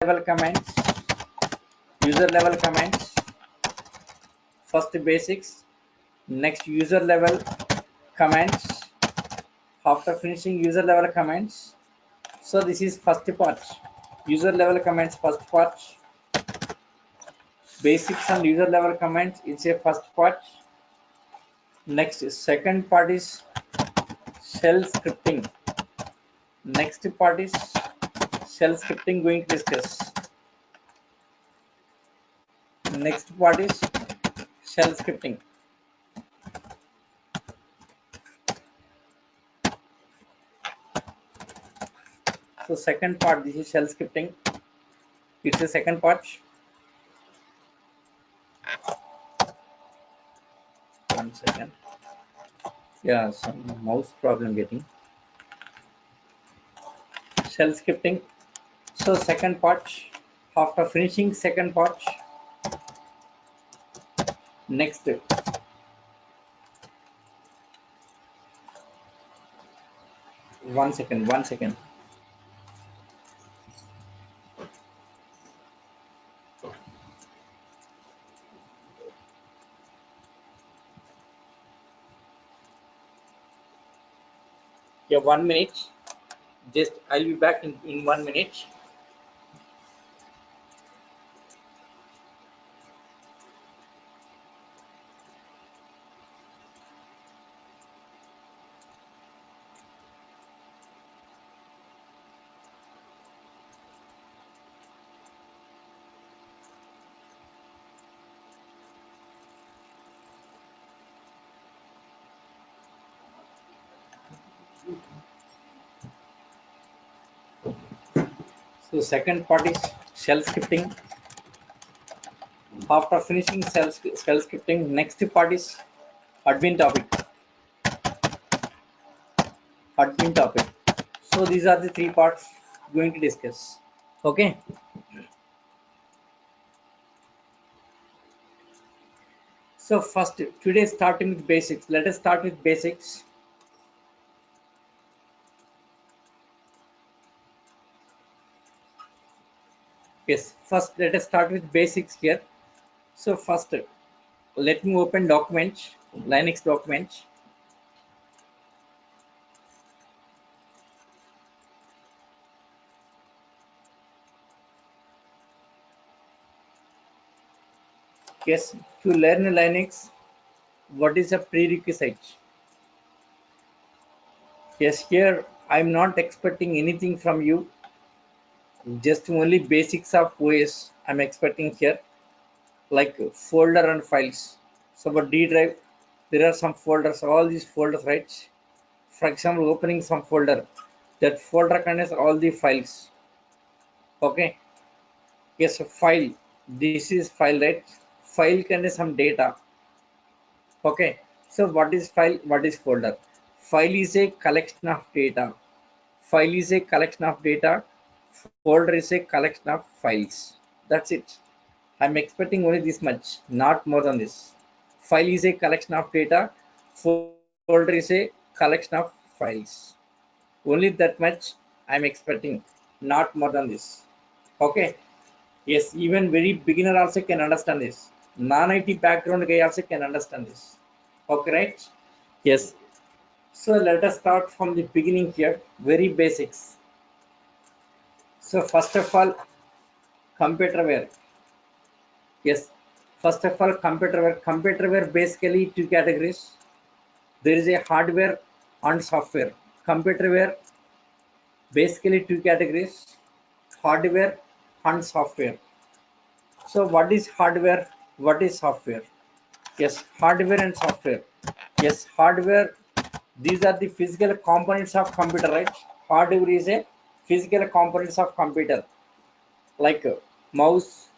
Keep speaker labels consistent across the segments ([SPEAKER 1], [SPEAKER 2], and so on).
[SPEAKER 1] level commands, user level commands, first basics, next user level commands. After finishing user level commands, so this is first part, user level commands first part, basics and user level commands it's a first part. Next second part is shell scripting. Next part is shell scripting going to discuss. Next part is shell scripting. So second part, this is shell scripting. It's the second part. One second. Yeah, some mouse problem getting. Shell scripting. So second part. After finishing second part, next. One second. Yeah, 1 minute. Just I'll be back in 1 minute. So second part is shell scripting. After finishing shell scripting, next part is admin topic. So these are the three parts going to discuss. Okay. So first, today starting with basics. Let us start with basics. Yes, first let us start with basics here. So first, let me open document, Linux document. Yes, to learn Linux, what is a prerequisite? Yes, here I'm not expecting anything from you. Just only basics of OS I'm expecting here, like folder and files. So for D drive, there are some folders, all these folders, right? For example, opening some folder, that folder contains all the files. Okay. Yes, a file. This is file, right? File contains some data. Okay. So what is file? What is folder? File is a collection of data. File is a collection of data. Folder is a collection of files. That's it. I'm expecting only this much, not more than this. File is a collection of data. Folder is a collection of files. Only that much I'm expecting, not more than this. Okay. Yes, even very beginner also can understand this. Non-IT background guy also can understand this. Okay, right? Yes. So let us start from the beginning here. Very basics. So first of all, computerware. Yes. First of all, computerware. Computerware basically two categories. There is a hardware and software. Computerware basically two categories: hardware and software. So what is hardware? What is software? Yes, hardware and software. Yes, hardware. These are the physical components of computer, right? Hardware is a physical components of computer, like mouse,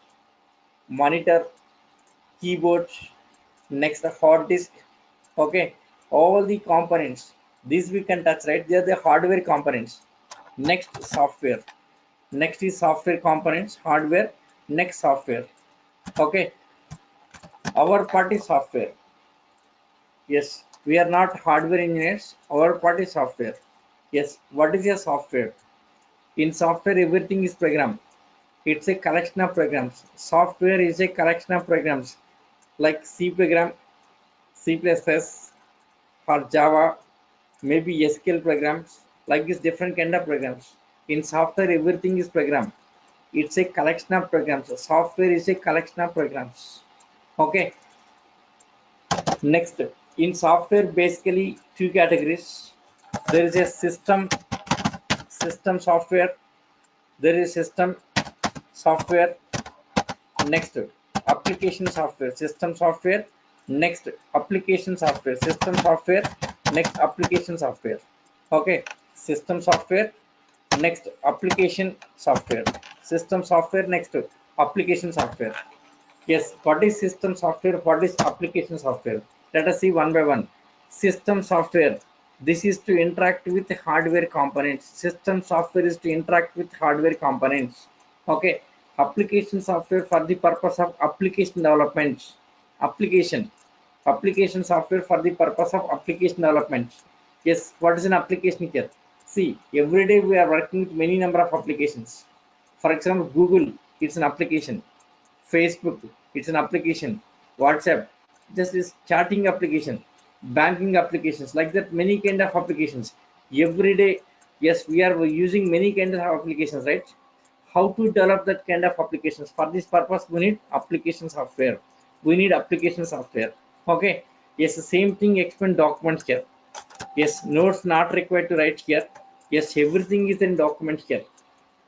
[SPEAKER 1] monitor, keyboard, next the hard disk. Okay, all the components. These we can touch, right? They are the hardware components. Next software. Next is software components, hardware. Next software. Okay, our part is software. Yes, we are not hardware engineers. Our part is software. Yes, what is your software? In software, everything is program. It's a collection of programs. Software is a collection of programs like C program, C++, or Java, maybe SQL programs, like this different kind of programs. In software, everything is program. It's a collection of programs. Software is a collection of programs. Okay. Next, in software, basically two categories. There is a system software. There is system software. Next, application software, system software. Next, application software, system software. Next, application software. Okay, system software. Next, application software, system software. Next, application software. Yes, what is system software? What is application software? Let us see one by one. System software. This is to interact with hardware components. System software is to interact with hardware components. Okay. Application software for the purpose of application development. Application. Application software for the purpose of application development. Yes, what is an application here? See, every day we are working with many number of applications. For example, Google, it's an application. Facebook, it's an application. WhatsApp, just is chatting application. Banking applications, like that, many kind of applications. Every day, yes, we are using many kind of applications, right? How to develop that kind of applications? For this purpose, we need application software. We need application software. Okay. Yes, the same thing. Explain documents here. Yes, notes not required to write here. Yes, everything is in document here.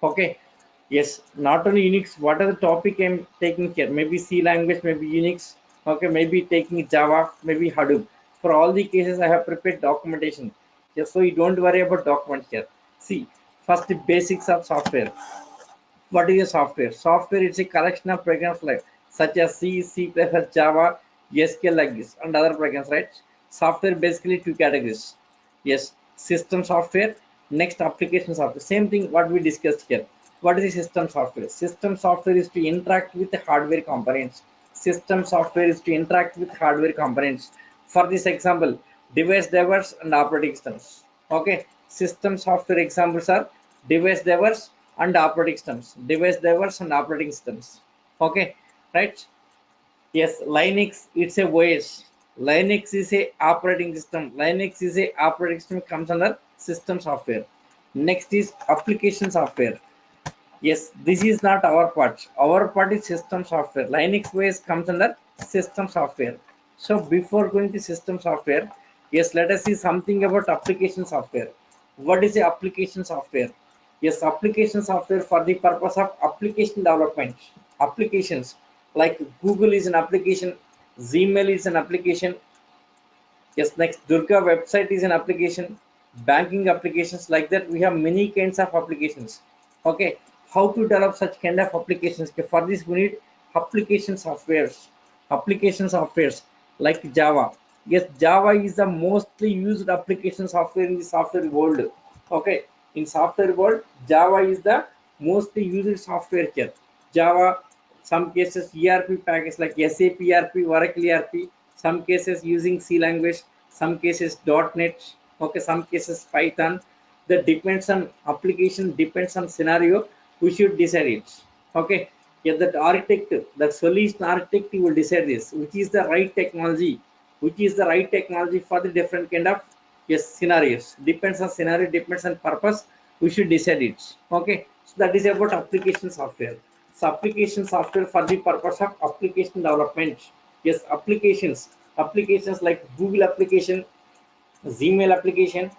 [SPEAKER 1] Okay. Yes, not only Unix, what are the topic I'm taking here? Maybe C language, maybe Unix, okay, maybe taking Java, maybe Hadoop. For all the cases, I have prepared documentation. Yes, so you don't worry about document here. See, first the basics of software. What is a software? Software is a collection of programs like such as C, C++, Java, SQL like this, and other programs, right? Software basically two categories. Yes, system software, next application software. Same thing what we discussed here. What is the system software? System software is to interact with the hardware components. System software is to interact with hardware components. For this example, device drivers and operating systems. Okay, system software examples are device drivers and operating systems. Device drivers and operating systems. Okay, right? Yes, Linux, it's a OS. Linux is a operating system. Linux is a operating system, comes under system software. Next is application software. Yes, this is not our part. Our part is system software. Linux OS comes under system software. So before going to system software, yes, let us see something about application software. What is the application software? Yes, application software for the purpose of application development. Applications like Google is an application, Gmail is an application. Yes, next Durga website is an application, banking applications, like that. We have many kinds of applications. Okay, how to develop such kind of applications? Okay, for this we need application softwares. Application softwares like Java. Yes, Java is the mostly used application software in the software world. Okay, in software world, Java is the mostly used software here. Java, some cases ERP package like SAP ERP, Oracle ERP, some cases using C language, some cases .NET, okay, some cases Python. That depends on application, depends on scenario. We should decide it. Okay, yeah, that architect, that solution architect, will decide this, which is the right technology, which is the right technology for the different kind of, yes, scenarios. Depends on scenario, depends on purpose. We should decide it. Okay, so that is about application software. So application software for the purpose of application development. Yes, applications like Google application, Gmail application,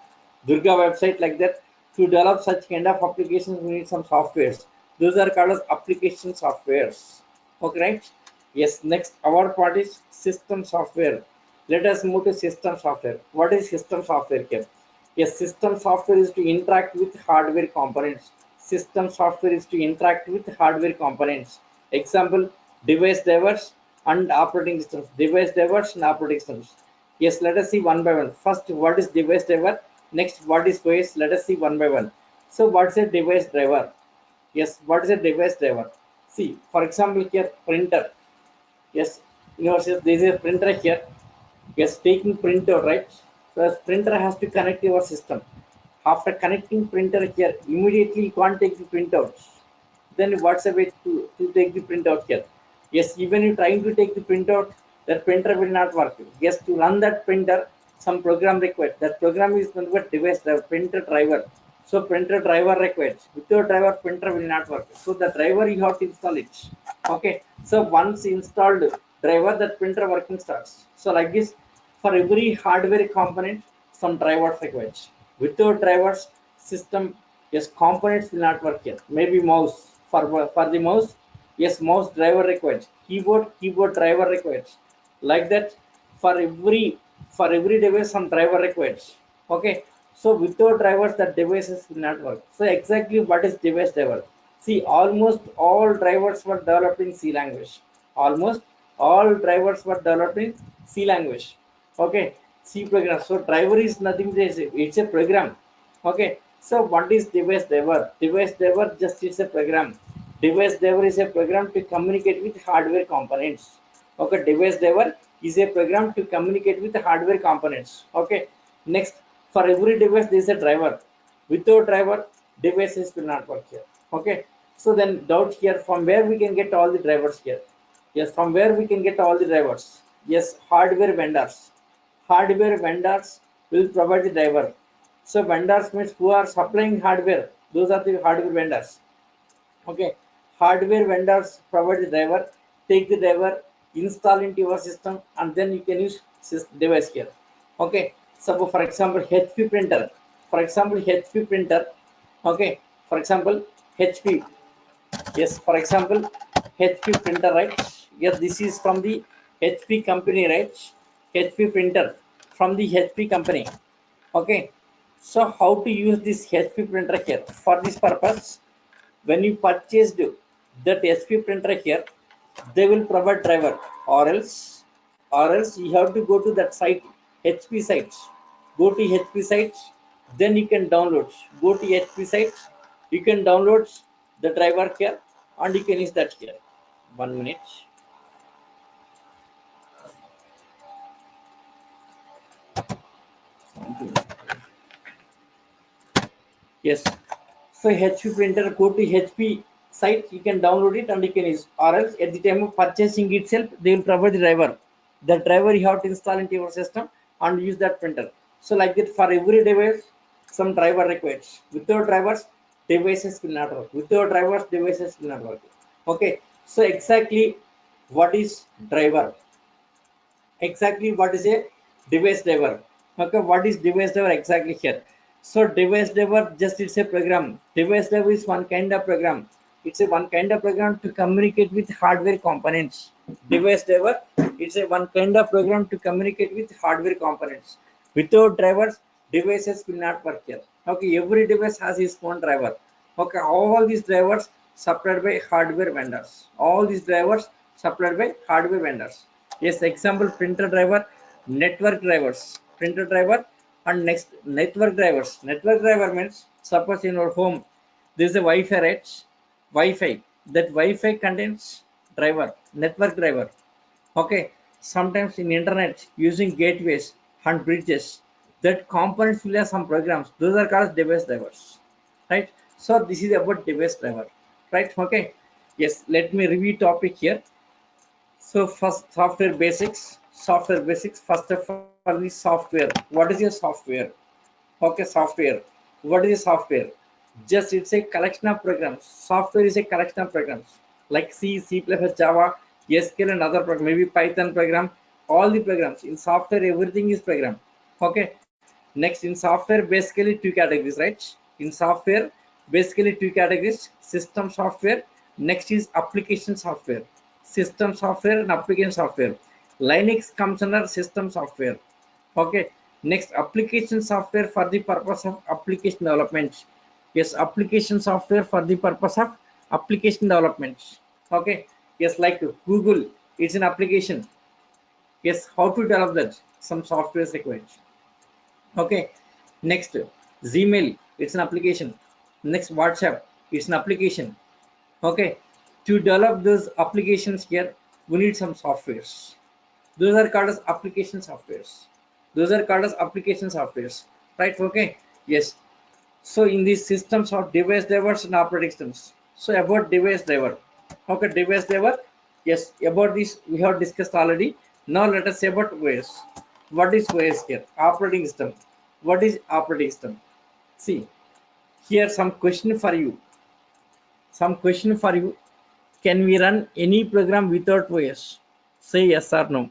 [SPEAKER 1] Durga website, like that. To develop such kind of applications, we need some softwares. Those are called as application softwares. Okay, right? Yes. Next, our part is system software. Let us move to system software. What is system software here? Yes, system software is to interact with hardware components. System software is to interact with hardware components. Example, device drivers and operating systems. Device drivers and operating systems. Yes, let us see one by one. First, what is device driver? Next, what is OS? Let us see one by one. So, what's a device driver? Yes, what is a device driver? See, for example, here printer. Yes, there is a printer here. Yes, taking printer, right? So, as printer has to connect your system. After connecting printer here, immediately you can't take the printouts. then what's the way to take the printout here? Yes, even you trying to take the printout, that printer will not work. Yes, to run that printer, some program required. That program is nothing but device, the printer driver. So printer driver required. Without driver, printer will not work. So the driver you have to install it. Okay. So once installed driver, that printer working starts. So like this, for every hardware component, some drivers required. Without drivers, system, yes, components will not work here. Maybe mouse, for the mouse, yes, mouse driver required. Keyboard driver required. Like that, for every device, some driver required. Okay. So without drivers, the devices will not work. So exactly what is device driver? See, almost all drivers were developed in C language. Almost all drivers were developed in C language. Okay, C program. So driver is nothing. It's a program. Okay. So what is device driver? Device driver just is a program. Device driver is a program to communicate with hardware components. Okay, device driver is a program to communicate with hardware components. Okay. Next, for every device there is a driver. Without driver, devices will not work here. Okay. So then doubt here, from where we can get all the drivers here? Yes, from where we can get all the drivers? Yes, hardware vendors. Hardware vendors will provide the driver. So vendors means who are supplying hardware. Those are the hardware vendors. Okay, hardware vendors provide the driver. Take the driver, install into your system, and then you can use this device here. Okay, so for example, HP printer. For example, HP printer. Okay, for example, HP. Yes, for example, HP printer, right? Yes, this is from the HP company, right? HP printer from the HP company. Okay, so how to use this HP printer here? For this purpose, when you purchased that HP printer here, they will provide driver, or else you have to go to that site, HP site. Go to HP site, then you can download. Go to HP site, you can download the driver here, and you can use that here. 1 minute. Yes. So HP printer, go to HP site, you can download it and you can use. Or else at the time of purchasing itself, they will provide the driver. The driver you have to install into your system and use that printer. So like that, for every device, some driver required. Without drivers, devices will not work. Without drivers, devices will not work. Okay. So exactly what is driver? Exactly what is a device driver? Okay, what is device driver exactly here? So device driver just it's a program. Device driver is one kind of program. It's a one kind of program to communicate with hardware components. Device driver, it's a one kind of program to communicate with hardware components. Without drivers, devices will not work here. Okay, every device has its own driver. Okay, all these drivers supplied by hardware vendors. All these drivers supplied by hardware vendors. Yes, example, printer driver, network drivers, printer driver, and next network drivers. Network driver means suppose in your home there is a Wi-Fi, right? Wi-Fi. That Wi-Fi contains driver, network driver. Okay. Sometimes in internet using gateways and bridges, that components will have some programs. Those are called device drivers, right? So this is about device driver, right? Okay. Yes. Let me review topic here. So first, software basics. Software basics. First of all, the software. What is your software? Okay, software. What is a software? Just it's a collection of programs. Software is a collection of programs like C, C++, Java, SQL, and other programs. Maybe Python program. All the programs in software, everything is program. Okay. Next, in software, basically two categories, right? In software, basically two categories: system software. Next is application software. System software and application software. Linux comes under system software. Okay. Next, application software for the purpose of application development. Yes, application software for the purpose of application development. Okay. Yes, like Google, it's an application. Yes, how to develop that? Some software is required. Okay. Next, Gmail, it's an application. Next, WhatsApp, it's an application. Okay. To develop those applications here, we need some softwares. Those are called as application softwares. Those are called as application softwares, right? Okay. Yes. So in these systems of device drivers and operating systems. So about device driver. Okay, device driver. Yes, about this we have discussed already. Now let us say about OS. What is OS here? Operating system. What is operating system? See, here some question for you. Some question for you. Can we run any program without OS? Say yes or no.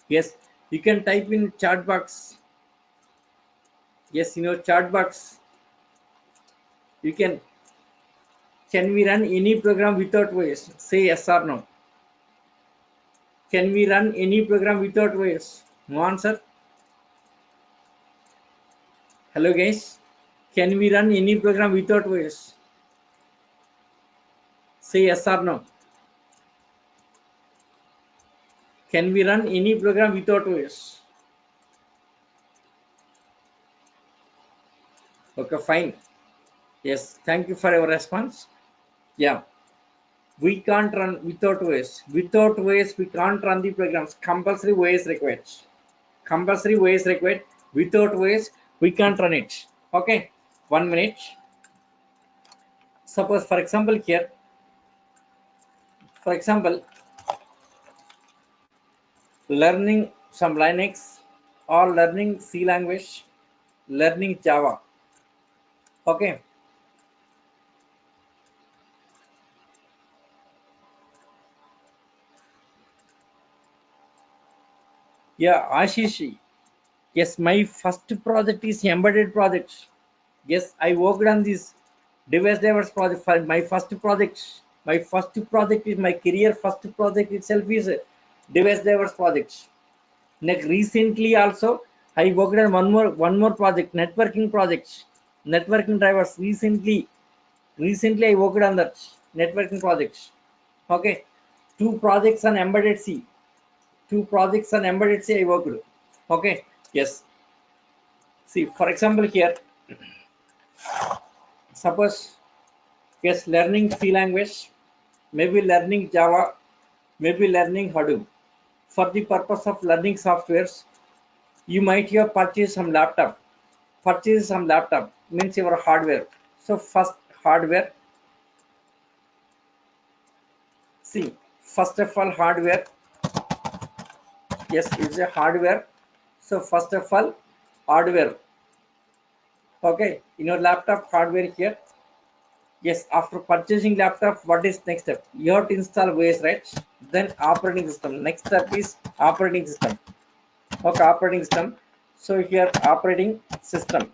[SPEAKER 1] Yes, you can type in chat box. Yes, in your chat box, you can we run any program without OS? Say yes or no. Can we run any program without OS? No answer. Hello guys. Can we run any program without OS? Say yes or no. Can we run any program without OS? Okay, fine. Yes, thank you for your response. Yeah, we can't run without OS. Without OS, we can't run the programs. Compulsory OS required. Compulsory OS required. Without OS, we can't run it. Okay, 1 minute. Suppose, for example, here, for example, learning some Linux or learning C language, learning Java. Okay. Yeah, Ashish. Yes, my first project is embedded project. Yes, I worked on this device drivers project for my first project. My first project is my career first project itself is a device drivers project. Next, recently also I worked on one more project, networking project, networking drivers. Recently I worked on that networking project. Okay, two projects on embedded C. Two projects on embedded C I worked. Okay, yes. See, for example, here, suppose, yes, learning C language, maybe learning Java, maybe learning Hadoop. For the purpose of learning softwares, you might have purchased some laptop. Purchase some laptop means your hardware. So first hardware. See, first of all, hardware. Yes, it's a hardware. So first of all, hardware. Okay, in your laptop hardware here. Yes, after purchasing laptop, what is next step? You have to install OS, right? Then operating system. Next step is operating system. Okay, operating system. So here operating system.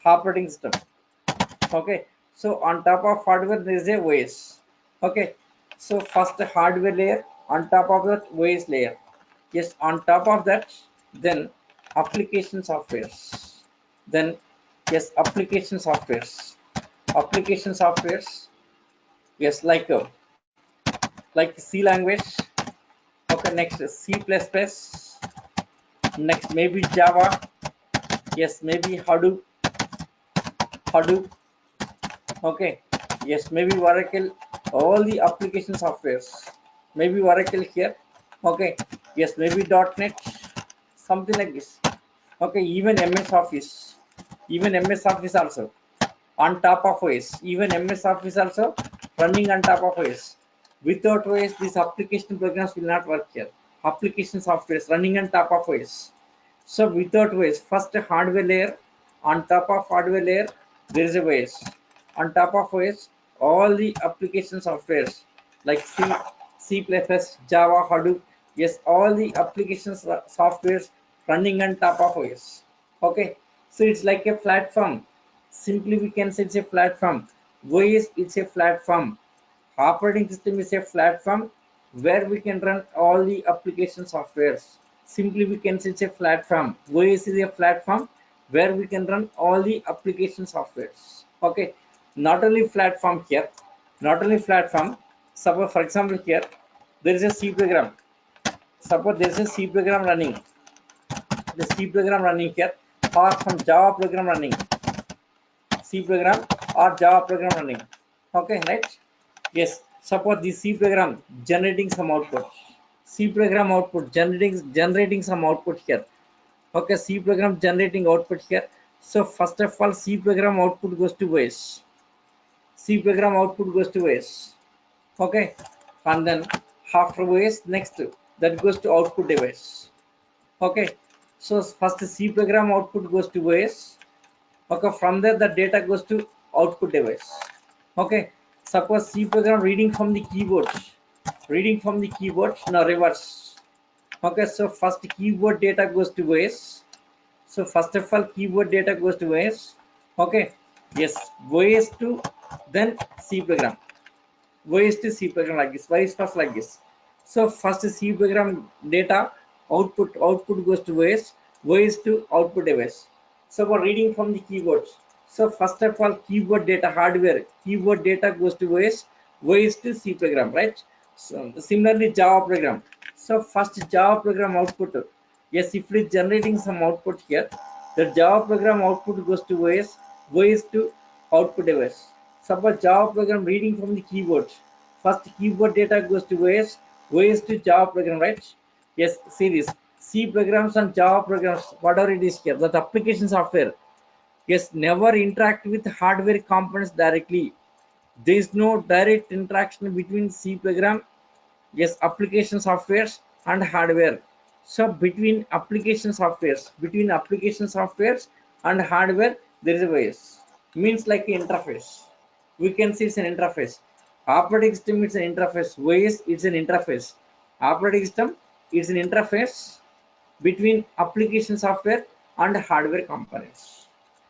[SPEAKER 1] Operating system. Okay. So on top of hardware there is a OS. Okay. So first the hardware layer, on top of that OS layer. Yes, on top of that, then application softwares. Then yes, application softwares. Application softwares. Yes, like C language. Okay, next C++. Next maybe Java. Yes, maybe Hadoop. Okay, yes, maybe Oracle. All the application softwares. Maybe Oracle here. Okay, yes, maybe .NET. Something like this. Okay, even MS Office. Even MS Office also on top of OS. Even MS Office also running on top of OS. Without OS, these application programs will not work here. Application software is running on top of OS. So without OS, first hardware layer, on top of hardware layer, there is a OS. On top of OS, all the application softwares like C++, Java, Hadoop, yes, all the applications softwares running on top of OS. Okay, so it's like a platform. Simply we can say it's a platform. OS is a platform. Operating system is a platform where we can run all the application softwares. Simply we can say it's a platform. OS is a platform where we can run all the application softwares. Okay, not only platform here, not only platform. Suppose for example here there is a C program. Suppose there is a C program running. The C program running here or some Java program running. C program or Java program running. Okay, right? Yes, suppose the C program generating some output. C program output generating some output here. Okay, C program generating output here. So first of all, C program output goes to OS. C program output goes to OS. Okay, and then after OS, next that goes to output device. Okay, so first C program output goes to OS. Okay, from there the data goes to output device. Okay, suppose C program reading from the keyboard, now reverse. Okay, so first keyboard data goes to OS. So first of all, keyboard data goes to OS. Okay, yes, OS to then C program. OS to C program like this. Why is first like this? So first C program data output goes to OS to output device. So for reading from the keyboards. So first of all, keyboard data hardware, keyboard data goes to OS to C program, right? So similarly, Java program. So first Java program output. Yes, if it is generating some output here, the Java program output goes to OS to output device. Suppose Java program reading from the keyboard. First keyboard data goes to OS to Java program, right? Yes, see this. C programs and Java programs, whatever it is here, that application software, yes, never interact with hardware components directly. There is no direct interaction between C program, yes, application softwares and hardware. So between application softwares and hardware, there is a OS. Means like an interface. We can see it's an interface. Operating system is an interface. OS is an interface. Operating system is an interface between application software and hardware components.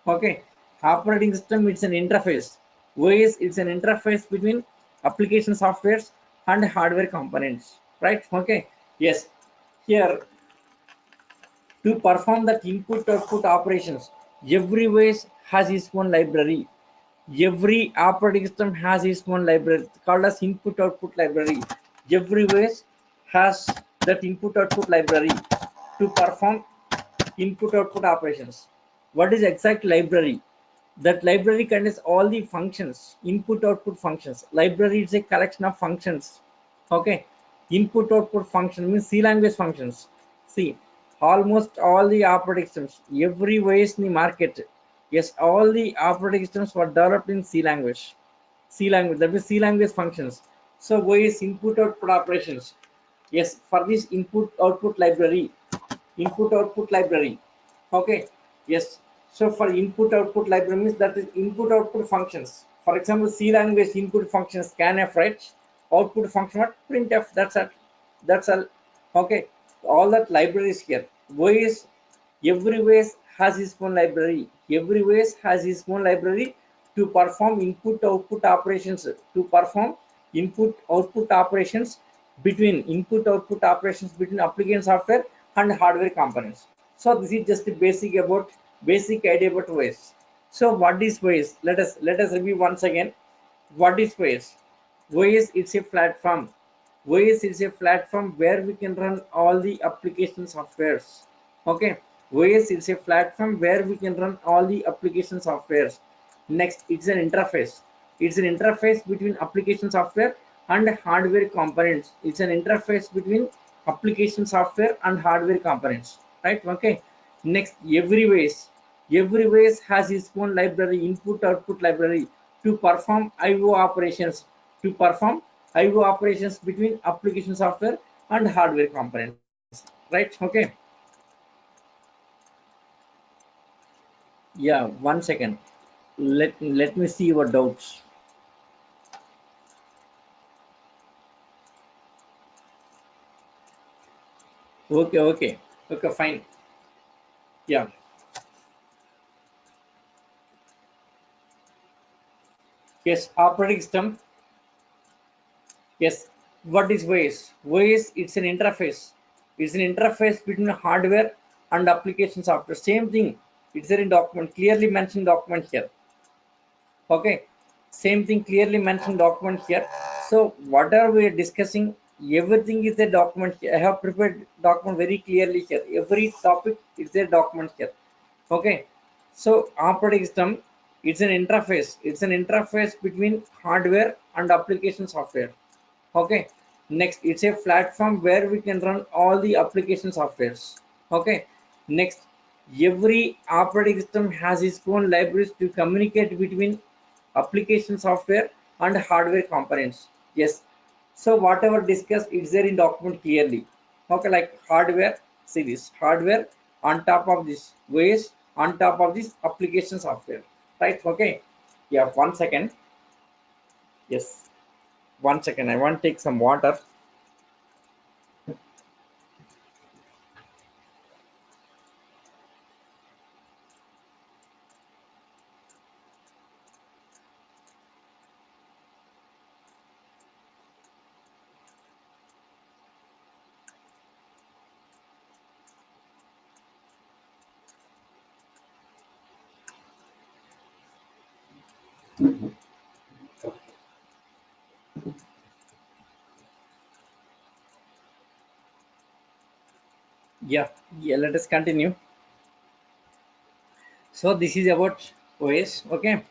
[SPEAKER 1] Okay, operating system is an interface. OS is an interface between application softwares and hardware components, right? Okay, yes, here to perform that input output operations, every OS has its own library. Every operating system has its own library called as input output library. Every OS has that input output library to perform input output operations. What is exact library? That library contains all the functions, input output functions. Library is a collection of functions. Okay, input output function means C language functions. See, almost all the operating systems, every OS in the market, yes, all the operating systems were developed in C language. C language, that is C language functions. So OS input output operations, yes, for this input output library. Okay, yes, so for input output library means that is input output functions. For example, C language input function scanf, right? Output function what? Printf. That's all. Okay, all that libraries here. OS, every OS has its own library. Every OS has its own library to perform input output operations. To perform input output operations between application software and hardware components. So this is just the basic idea about OS. So what is OS? Let us review once again. What is OS? OS is a platform. OS is a platform where we can run all the application softwares. Okay, OS is a platform where we can run all the application softwares. Next, it's an interface. It's an interface between application software and hardware components. It's an interface between application software and hardware components. Right? Okay. Next, every OS has its own library, input output library to perform IO operations. To perform IO operations between application software and hardware components. Right? Okay. Yeah, 1 second. Let me see your doubts. Okay, fine. Yeah, yes, operating system. Yes, what is OS? OS, it's an interface. It's an interface between hardware and application software. Same thing. It's there in document, clearly mentioned document here. Okay, same thing clearly mentioned document here. So whatever we are discussing, everything is a document here. I have prepared document very clearly here. Every topic is a document here. Okay, so operating system, it's an interface. It's an interface between hardware and application software. Okay, next, it's a platform where we can run all the application softwares. Okay, next, every operating system has its own libraries to communicate between application software and hardware components. Yes, so whatever discussed, it's there in document clearly. Okay, like hardware, see this hardware on top of this OS on top of this application software, right? Okay, yeah, 1 second. Yes, 1 second, I want to take some water. Yeah, yeah, let us continue. So this is about OS. Okay,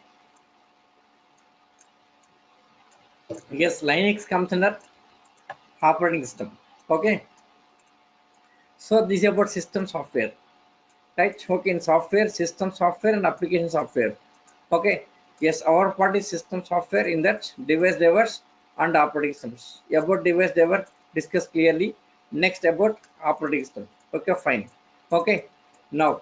[SPEAKER 1] yes, Linux comes under operating system. Okay, so this is about system software, right? Okay, in software, system software and application software. Okay, yes, our part is system software, in that device drivers and operating systems. About device driver discuss clearly. Next about operating system. Okay, fine. Okay, now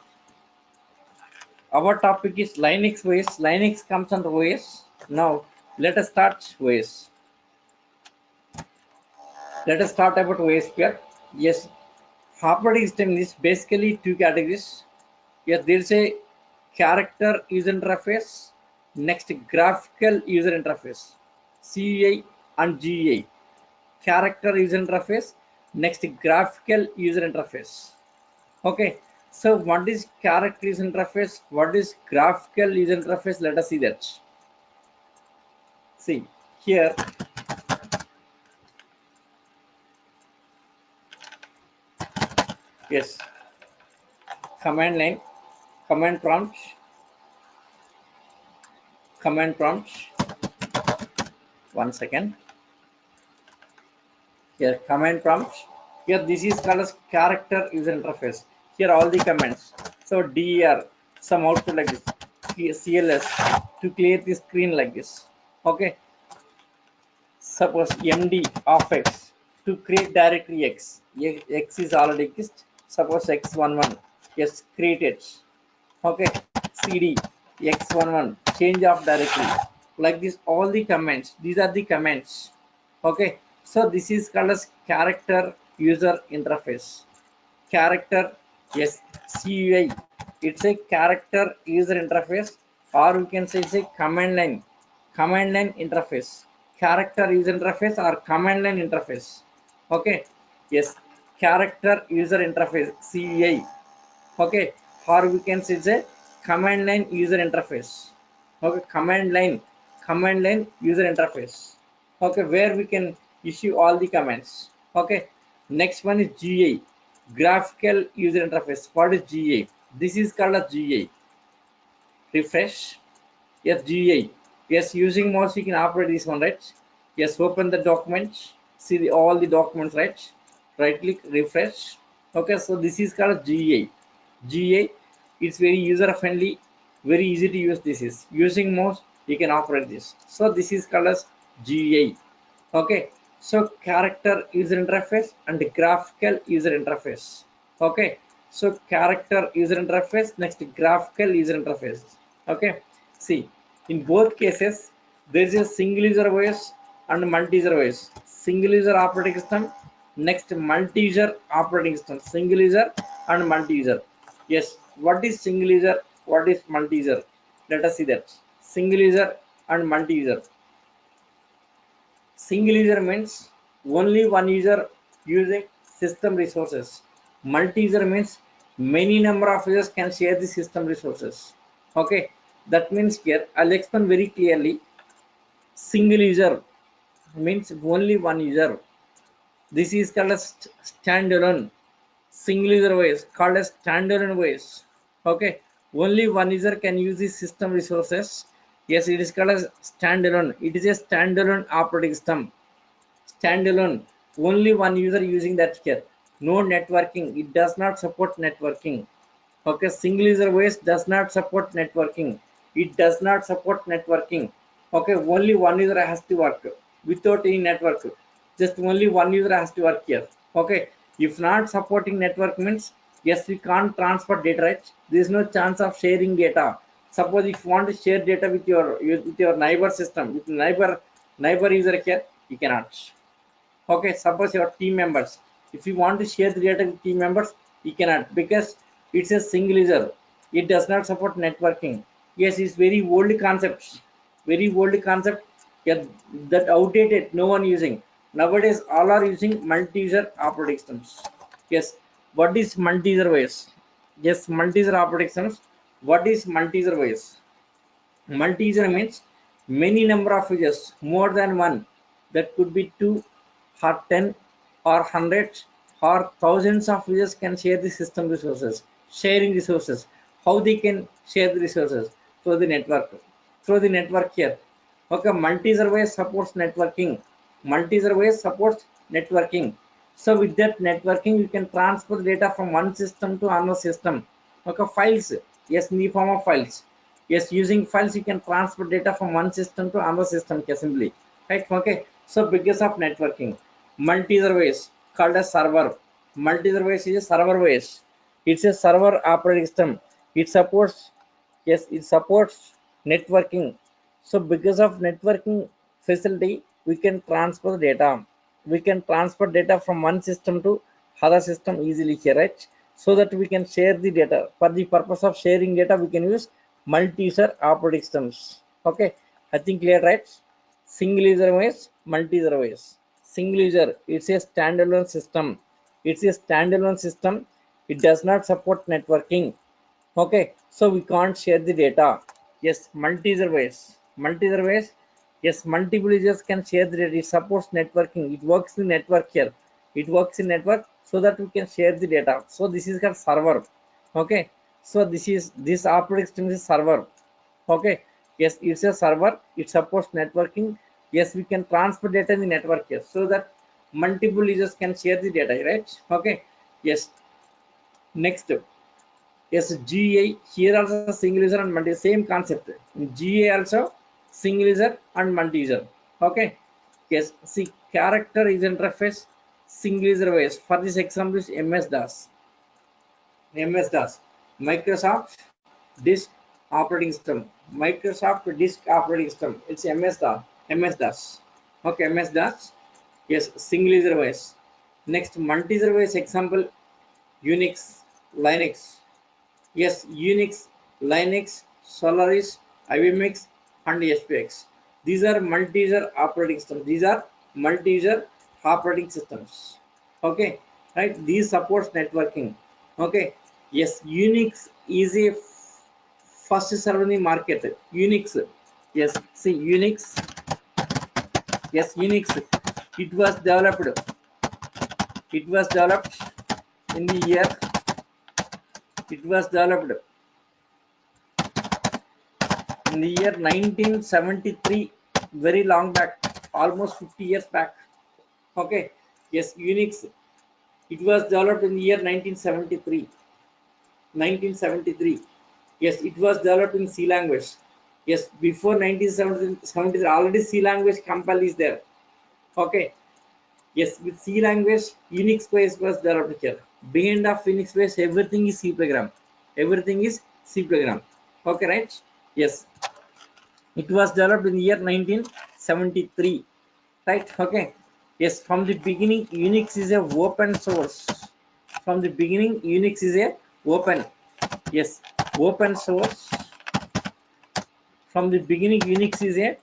[SPEAKER 1] our topic is Linux OS. Linux comes under OS. Now let us start OS. Let us start about OS here. Yes, operating system is basically two categories. Yes, there is a character user interface, next graphical user interface, CUI and GUI. Character user interface, next graphical user interface. Okay, so what is character user interface? What is graphical user interface? Let us see that. See here, yes, command line, command prompt, command prompt. 1 second. Here command prompt. Here this is called as character user interface. Here all the commands. So der, some output like this. Here cls to clear the screen like this. Okay, suppose md of x to create directory x. X is already exist. Suppose x11, yes, create it. Okay, cd x11 change of directory, like this. All the commands, these are the commands. Okay, so this is called as character user interface. Character, yes, CUI, it's a character user interface, or we can say it's a command line interface. Character user interface or command line interface. Okay, yes, character user interface, CUI. Okay, or we can say it's a command line user interface. Okay, command line user interface. Okay, where we can issue all the commands. Okay, next one is GA, graphical user interface. What is GA? This is called a GA. Refresh. Yes, GA. Yes, using mouse you can operate this one, right? Yes, open the document, see all the documents, right? Right click, refresh. Okay, so this is called GA. GA, it's very user friendly, very easy to use. This is using mouse you can operate this. So this is called as GA. Okay, so character user interface and graphical user interface. Okay, so character user interface, next graphical user interface. Okay, see, in both cases there is a single user OS and multi-user OS. Single user operating system, next multi-user operating system. Single user and multi-user. Yes, what is single user, what is multi-user? Let us see that. Single user and multi-user. Single user means only one user using system resources. Multi-user means many number of users can share the system resources. Okay, that means here I'll explain very clearly. Single user means only one user. This is called as standalone. Single user OS called as standalone OS. Okay, only one user can use the system resources. Yes, it is called as standalone. It is a standalone operating system. Standalone, only one user using that here. No networking, it does not support networking. Okay, single user OS does not support networking. It does not support networking. Okay, only one user has to work without any network. Just only one user has to work here. Okay, if not supporting network means yes, we can't transfer data, right? There is no chance of sharing data. Suppose if you want to share data with your neighbor system, with neighbor user here, you cannot. Okay, suppose your team members, if you want to share the data with team members, you cannot because it's a single user. It does not support networking. Yes, it's very old concept, very old concept. Yeah, that outdated, no one using. Nowadays, all are using multi-user operating systems. Yes, what is multi-user OS? Yes, multi-user operating systems. What is multi-user OS? Multi-user means many number of users, more than one. That could be 2 or 10 or 100 or thousands of users can share the system resources. Sharing resources. How they can share the resources? Through the network. Through the network here. Okay, multi-user supports networking. Multi-user supports networking. So with that networking, you can transfer data from one system to another system. Okay, files. Yes, in the form of files. Yes, using files, you can transfer data from one system to another system simply. Right? Okay. So because of networking, multi-user called a server. Multi-user is a server OS. It's a server operating system. It supports, yes, it supports networking. So because of networking facility, we can transfer data. We can transfer data from one system to other system easily here, right? So that we can share the data. For the purpose of sharing data, we can use multi-user operating systems. Okay, I think clear, right? Single user OS, multi-user OS. Single user, it's a standalone system. It's a standalone system. It does not support networking. Okay, so we can't share the data. Yes, multi-user OS. Multi-user OS. Yes, multiple users can share the data. It supports networking. It works in network here. It works in network so that we can share the data. So this is called server. Okay, so this operating system is server. Okay, yes, it's a server. It supports networking. Yes, we can transfer data in the network here so that multiple users can share the data, right? Okay, yes. Next, yes, GA here also single user and multi same concept. In GA also single user and multi user. Okay, yes. See, character is interface single user OS. For this example is MS DOS, Microsoft Disk Operating System, Microsoft Disk Operating System. It's MS DOS. Okay, MS DOS. Yes, single user OS. Next, multi user OS example Unix, Linux. Yes, Unix, Linux, Solaris, IBMX, and SPX. These are multi-user operating systems. These are multi-user operating systems. Okay, right? These supports networking. Okay, yes, Unix is a first server in the market. Unix, yes, see Unix, yes, Unix. It was developed. It was developed in the year. It was developed in the year 1973, very long back, almost 50 years back. Okay, yes, Unix, it was developed in the year 1973. 1973, yes, it was developed in C language. Yes, before 1973 already C language compile is there. Okay, yes, with C language Unix base was developed here. Behind of Unix base everything is C program. Everything is C program. Okay, right? Yes, it was developed in the year 1973, right? Okay, yes, from the beginning Unix is a open source. From the beginning Unix is a open, yes, open source. From the beginning Unix is a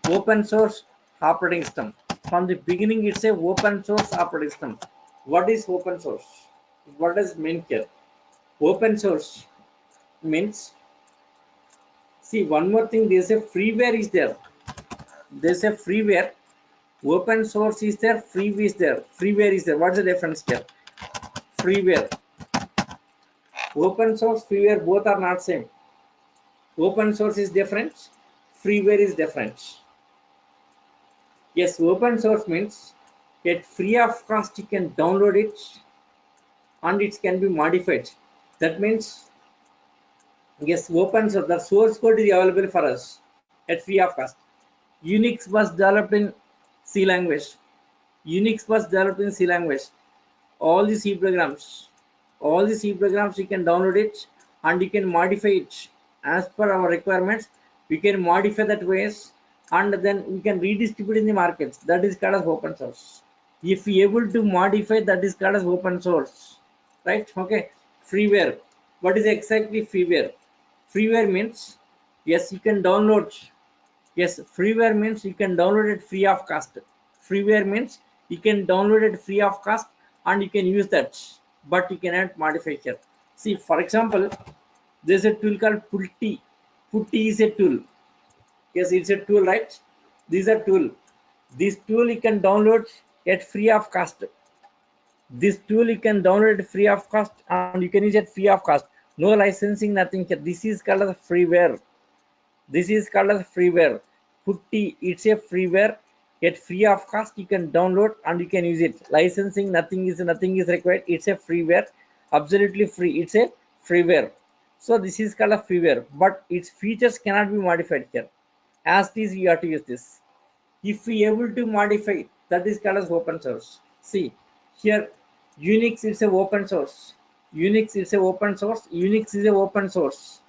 [SPEAKER 1] open source operating system. From the beginning it's a open source operating system. What is open source? What does it mean here? Open source means, see, one more thing, there's a freeware is there. There's a freeware. Open source is there, freeware is there. Freeware is there. What's the difference here? Freeware. Open source, freeware, both are not same. Open source is different. Freeware is different. Yes, open source means at free of cost you can download it and it can be modified. That means Yes, open source. The source code is available for us at free of cost. Unix was developed in C language. Unix was developed in C language. All the C programs, all the C programs, you can download it and you can modify it as per our requirements. We can modify that ways and then we can redistribute in the markets. That is called as open source. If we able to modify, that is called as open source, right? Okay. Freeware. What is exactly freeware? Freeware means, yes, you can download. Yes, freeware means you can download it free of cost. Freeware means you can download it free of cost and you can use that, but you cannot modify here. See, for example, there's a tool called Putty. Putty is a tool. Yes, it's a tool, right? These are tool. This tool you can download at free of cost. This tool you can download free of cost and you can use it free of cost. No licensing, nothing here. This is called as freeware. This is called as freeware. Putty, it's a freeware at free of cost. You can download and you can use it. Licensing, nothing is required. It's a freeware, absolutely free. It's a freeware. So this is called a freeware, but its features cannot be modified here. As it is, we have to use this. If we able to modify, that is called as open source. See here, Unix is a open source. Unix is a open source. Unix is a open source.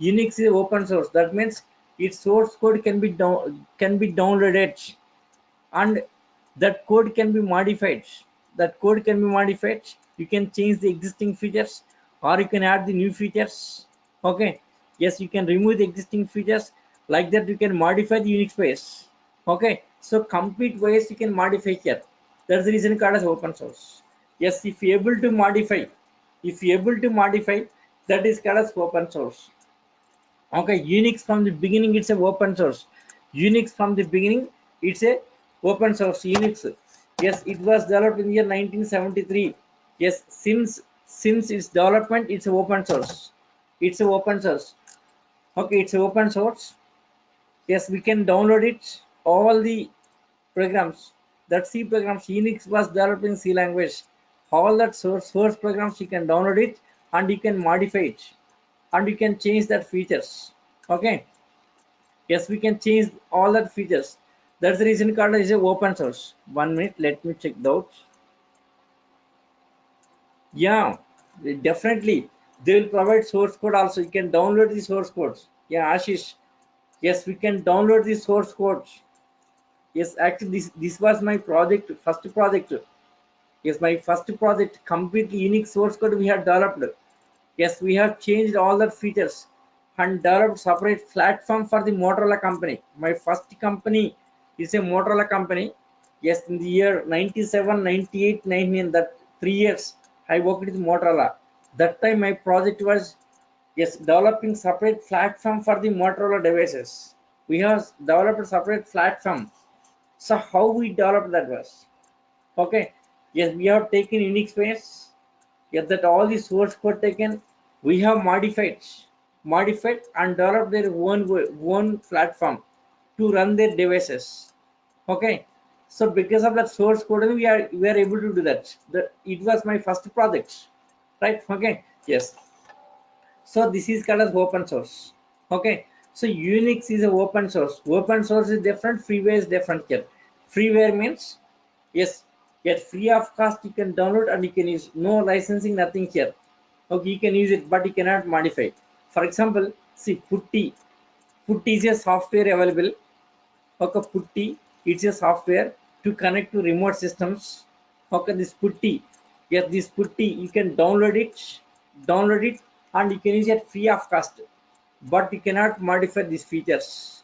[SPEAKER 1] Unix is open source. That means its source code can be downloaded, and that code can be modified. That code can be modified. You can change the existing features, or you can add the new features. Okay. Yes, you can remove the existing features. Like that, you can modify the Unix base. Okay. So complete ways you can modify here. That's the reason called as open source. Yes, if you able to modify, that is called as open source. Okay, Unix from the beginning it's a open source. Unix from the beginning it's a open source. Unix, yes, it was developed in the year 1973. Yes, since its development it's a open source. It's a open source. Okay, it's a open source. Yes, we can download it. All the programs, that C programs, Unix was developed in C language. All that source programs you can download it and you can modify it and you can change that features. Okay. Yes, we can change all that features. That's the reason called is a open source. 1 minute, let me check that. Yeah, definitely. They will provide source code also. You can download the source codes. Yeah, Ashish. Yes, we can download the source codes. Yes, actually, this was my project, first project. Yes, my first project, completely unique source code we have developed. Yes, we have changed all the features and developed separate platform for the Motorola company. My first company is a Motorola company. Yes, in the year 97, 98, 99, that 3 years I worked with Motorola. That time my project was, yes, developing separate platform for the Motorola devices. We have developed a separate platform. So how we developed that was, okay. Yes, we have taken Unix base. Yet that all the source code taken, we have modified and developed their own platform to run their devices. Okay, so because of that source code, we are able to do that. That it was my first project, right? Okay, yes. So this is called as open source. Okay, so Unix is a open source. Open source is different. Freeware is different here. Freeware means, yes, get free of cost. You can download and you can use. No licensing, nothing here. Okay, you can use it, but you cannot modify. For example, see Putty. Putty is a software available. Okay, Putty, it's a software to connect to remote systems. Okay, this Putty, yes, this Putty, you can download it, and you can use it free of cost. But you cannot modify these features.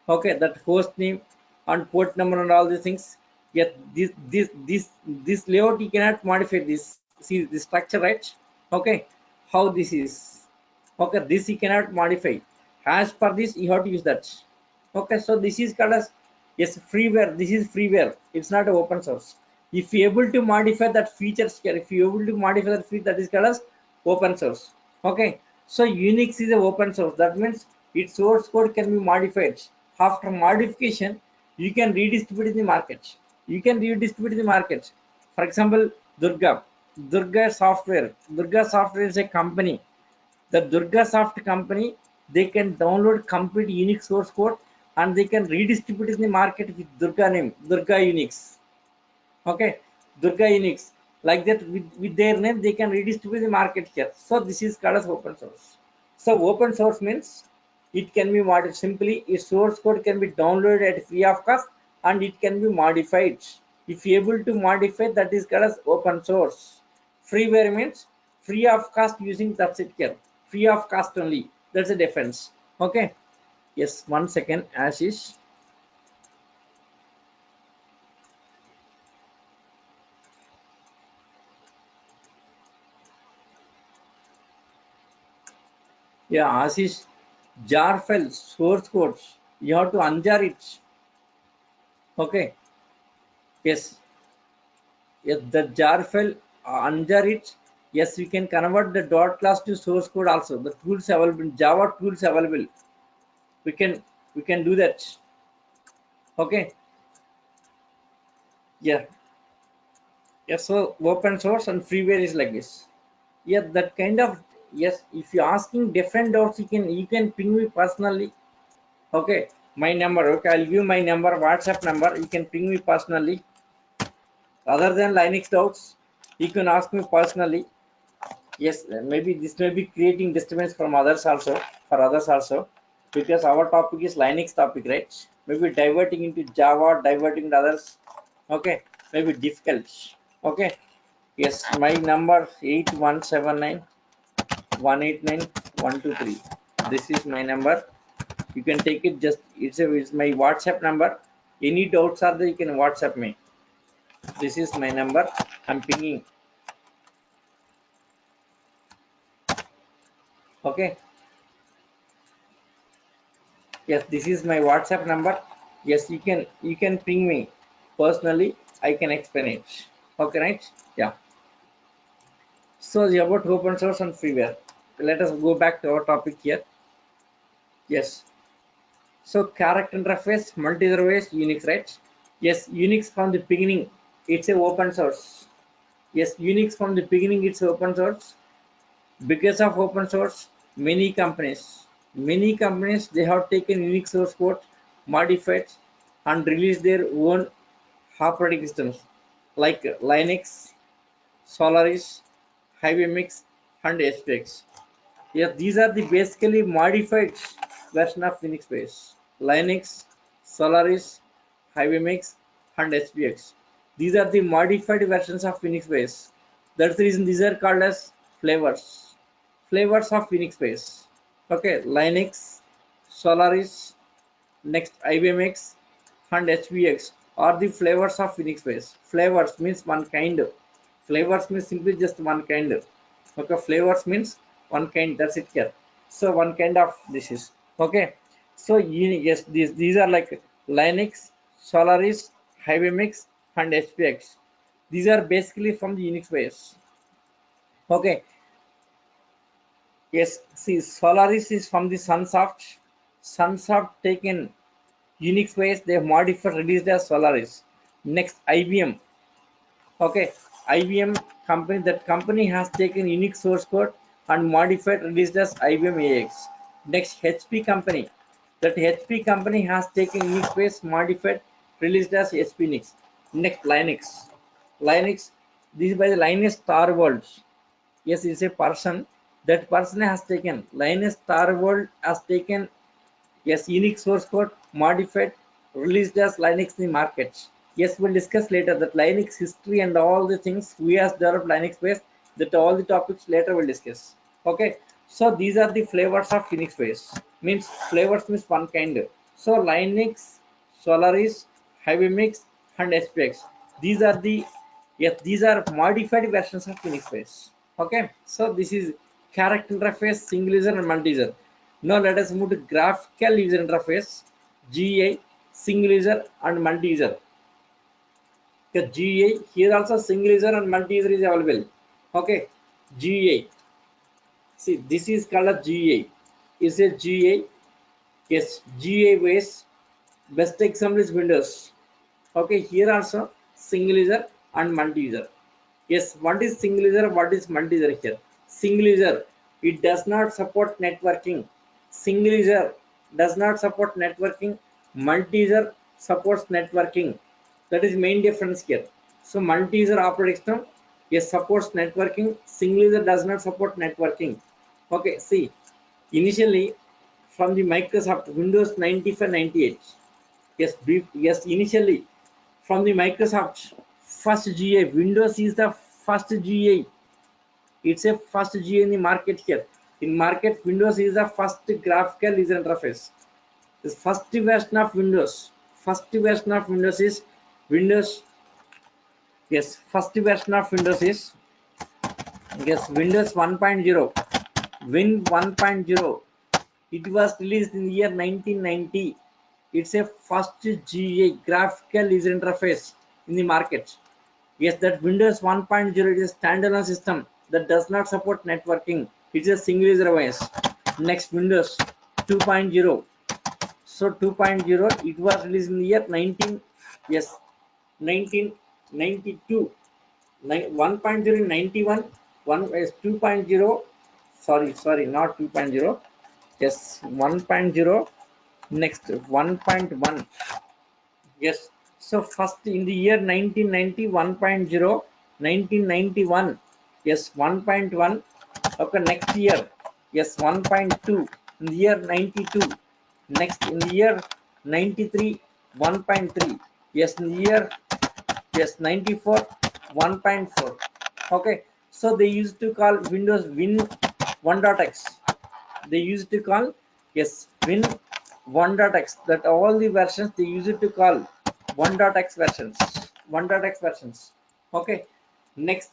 [SPEAKER 1] Okay, that host name and port number and all these things. Yet this layout you cannot modify this. See the structure, right? Okay, how this is. Okay, this you cannot modify. As per this, you have to use that. Okay, so this is called as, yes, freeware. This is freeware. It's not an open source. If you able to modify that features here, if you able to modify that feature, that is called as open source. Okay, so Unix is an open source. That means its source code can be modified. After modification, you can redistribute in the market. You can redistribute in the market. For example, Durga. Durga Software. Durga Software is a company. The DurgaSoft company, they can download complete Unix source code and they can redistribute in the market with Durga name, Durga Unix. Okay, Durga Unix. Like that, with their name, they can redistribute the market here. So this is called as open source. So open source means it can be modified simply. Its source code can be downloaded at free of cost and it can be modified. If you able to modify, that is called as open source. Freeware means free of cost using, that's it here. Free of cost only. That's a difference. Okay. Yes, 1 second, Ashish. Yeah, Ashish, jar file source codes. You have to unjar it. Okay. Yes. Yes, the jar file unjar it. Yes, we can convert the dot class to source code also. The tools available, Java tools available. We can we can do that. Okay. Yeah. Yes. So open source and freeware is like this. Yeah, that kind of, yes. If you're asking different doubts, you can ping me personally. Okay. My number. Okay, I'll give my number, WhatsApp number. You can ping me personally. Other than Linux doubts, you can ask me personally. Yes, maybe this may be creating disturbance from others also, for others also, because our topic is Linux topic, right? Maybe diverting into Java, diverting to others. Okay, maybe difficult. Okay, yes, my number 8179 189 123. This is my number. You can take it. Just it's my WhatsApp number. Any doubts are there, you can WhatsApp me. This is my number. I'm pinging. Okay. Yes, this is my WhatsApp number. Yes, you can ping me personally. I can explain it. Okay, right? Yeah. So about open source and freeware. Let us go back to our topic here. Yes. So character interface, multi-service, Unix, right? Yes, Unix from the beginning, it's a open source. Yes, Unix from the beginning, it's open source. Because of open source, many companies, they have taken Unix source code, modified, and released their own operating systems like Linux, Solaris, Hibernate, and SPX. Yeah, these are the basically modified version of Unix base. Linux, Solaris, Hibernate, and SPX. These are the modified versions of Unix base. That's the reason these are called as flavors. Flavors of Unix base. Okay, Linux, Solaris, next IBMX, and HBX are the flavors of Unix base. Flavors means one kind. Flavors means simply just one kind. Okay, flavors means one kind. That's it here. So one kind of this is okay. So yes, these are like Linux, Solaris, IBMX, and HBX. These are basically from the Unix base. Okay. Yes. See, Solaris is from the Sunsoft. Sunsoft taken Unix base, they have modified, released as Solaris. Next, IBM. Okay, IBM company, that company has taken Unix source code and modified, released as IBM AX. Next, HP company. That HP company has taken Unix base, modified, released as HP Unix. Next, Linux. Linux, this is by the Linus Torvalds. Yes, it's a person. That person has taken Linus Torvald has taken. Yes, Unix source code modified, released as Linux in the market. Yes, we'll discuss later that Linux history and all the things we have developed Linux base. That all the topics later we'll discuss. Okay, so these are the flavors of Unix base. Means flavors means one kind. So Linux, Solaris, Hibernate, and SPX. These are the, yes, these are modified versions of Unix base. Okay, so this is character interface, single user and multi-user. Now let us move to graphical user interface, GUI, single user and multi-user. The GUI here also single user and multi-user is available. Okay, GUI. See, this is called a GUI. Is a GUI? Yes, GUI base. Best example is Windows. Okay, here also single user and multi-user. Yes, what is single user? What is multi-user here? Single user. it does not support networking. Single user does not support networking. Multi-user supports networking. That is main difference here. So multi-user operating system, yes, supports networking. Single user does not support networking. Okay, see, initially from the Microsoft Windows 95 98. Yes, initially from the Microsoft first GA, Windows is the first GA. It's a first GA in the market here. In market, Windows is the first graphical user interface. The first version of Windows. First version of Windows is Windows. Yes, first version of Windows is Windows 1.0. Win 1.0. It was released in the year 1990. It's a first GA graphical user interface in the market. Yes, that Windows 1.0 is a standalone system that does not support networking. It's a single user OS. Next, Windows 2.0. So 2.0, it was released in the year 1992. 1.0 in 91. One is 2.0. Sorry, not 2.0. Yes, 1.0. Next, 1.1. Yes. So first in the year 1990, 1.0, 1991, yes, 1.1. Okay, next year, yes, 1.2. In the year 92. Next in the year 93, 1.3. Yes, in the year, yes, 94, 1.4. Okay. So they used to call Windows Win 1.x. They used to call, yes, Win 1.x. That all the versions they used to call 1.x versions. 1.x versions. Okay. Next,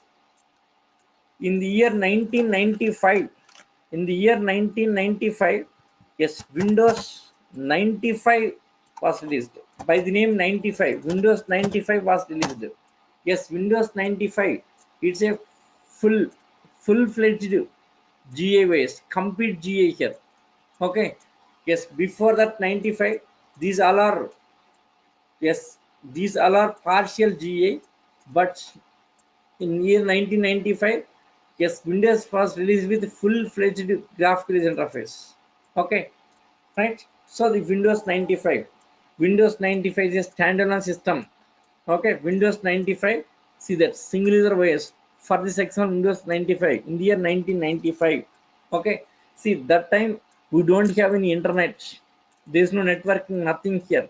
[SPEAKER 1] in the year 1995, in the year 1995, yes, Windows 95 was released by the name 95. Windows 95 was released. Yes, Windows 95. It's a full-fledged GA base, complete GA here. Okay. Yes, before that 95, these all are, yes, these all are partial GA, but in year 1995, yes, Windows was released with full-fledged graphical user interface. Okay, right? So the Windows 95, Windows 95 is a standalone system. Okay, Windows 95, see that single user OS for the section Windows 95 in the year 1995. Okay, see that time we don't have any internet. There is no networking, nothing here.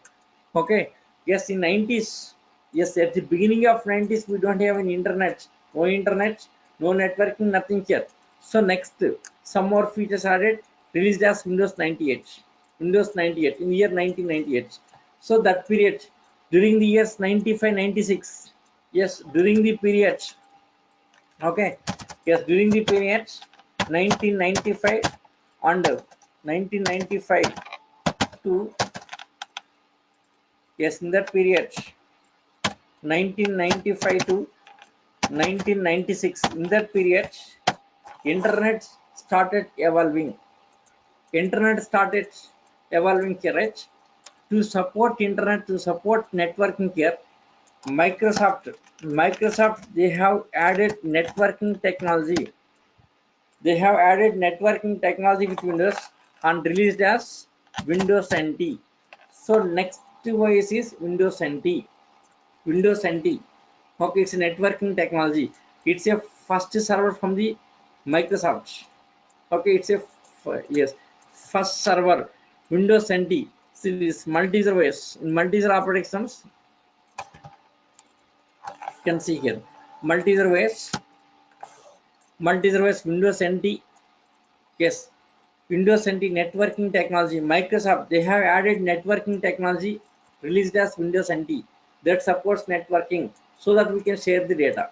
[SPEAKER 1] Okay, yes, in 90s, yes, at the beginning of 90s we don't have any internet, no networking, nothing here. So next, some more features added, released as Windows 98, Windows 98 in the year 1998. So that period, during the years 95 96, yes, during the period, okay, yes, during the period 1995 and 1995 to, yes, in that period 1995 to 1996, in that period internet started evolving. Internet started evolving here, right? To support internet, to support networking here, Microsoft, they have added networking technology. They have added networking technology with Windows and released as Windows NT. So next OS is Windows NT. Windows NT. Okay, it's a networking technology. It's a first server from the Microsoft. Okay, it's a yes, first server Windows NT. See this multi-user OS. In multi-user operating systems, you can see here multi-user OS, Windows NT. Yes, Windows NT networking technology. Microsoft, they have added networking technology released as Windows NT that supports networking so that we can share the data.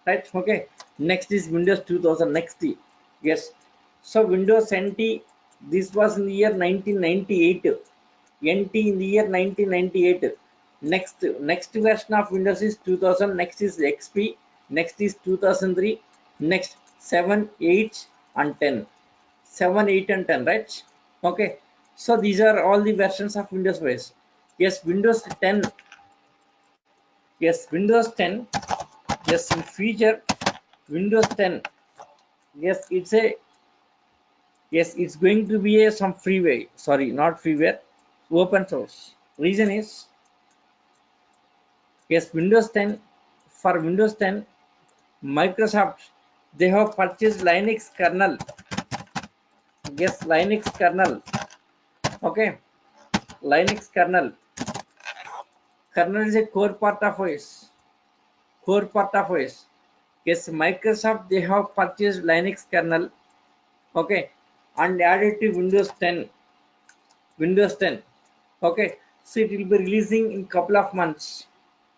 [SPEAKER 1] Right? Okay. Next is Windows 2000. Next, yes. So Windows NT, this was in the year 1998. NT in the year 1998. Next version of Windows is 2000. Next is XP. Next is 2003. Next 7, 8, and 10. 7, 8, and 10, right? Okay. So these are all the versions of Windows OS. Yes, Windows 10. Yes, Windows 10. Yes, in feature Windows 10. Yes, it's a Yes, it's going to be a some freeware. Sorry, not freeware. Open source. Reason is yes, Windows 10 for Windows 10, Microsoft they have purchased Linux kernel. Yes, Linux kernel. Okay, Linux kernel. Kernel is a core part of OS. Core part of OS. Yes, Microsoft they have purchased Linux kernel. Okay, and added to Windows 10. Windows 10. Okay, so it will be releasing in couple of months.